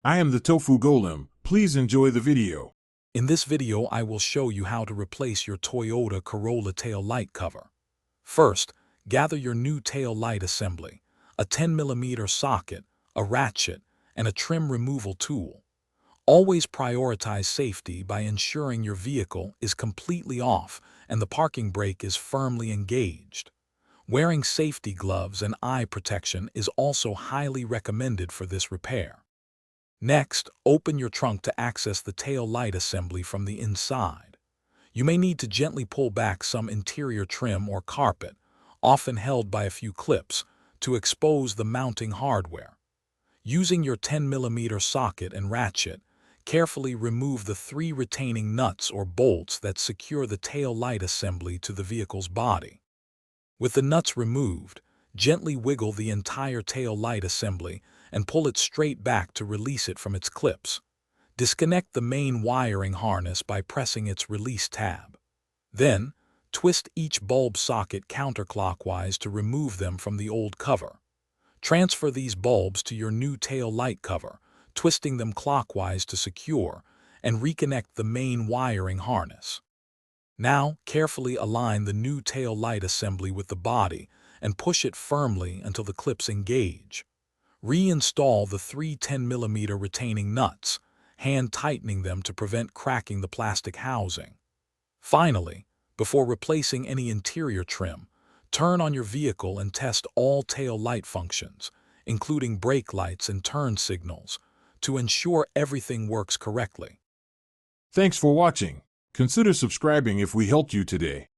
I am the Tofu Golem. Please enjoy the video. In this video, I will show you how to replace your Toyota Corolla tail light cover. First, gather your new tail light assembly, a 10mm socket, a ratchet, and a trim removal tool. Always prioritize safety by ensuring your vehicle is completely off and the parking brake is firmly engaged. Wearing safety gloves and eye protection is also highly recommended for this repair. Next, open your trunk to access the tail light assembly from the inside. You may need to gently pull back some interior trim or carpet, often held by a few clips, to expose the mounting hardware. Using your 10mm socket and ratchet, carefully remove the 3 retaining nuts or bolts that secure the tail light assembly to the vehicle's body. With the nuts removed, gently wiggle the entire tail light assembly and pull it straight back to release it from its clips. Disconnect the main wiring harness by pressing its release tab. Then, twist each bulb socket counterclockwise to remove them from the old cover. Transfer these bulbs to your new tail light cover, twisting them clockwise to secure, and reconnect the main wiring harness. Now, carefully align the new tail light assembly with the body and push it firmly until the clips engage. Reinstall the 3 10mm retaining nuts, hand tightening them to prevent cracking the plastic housing. Finally, before replacing any interior trim, turn on your vehicle and test all tail light functions, including brake lights and turn signals, to ensure everything works correctly. Thanks for watching. Consider subscribing if we helped you today.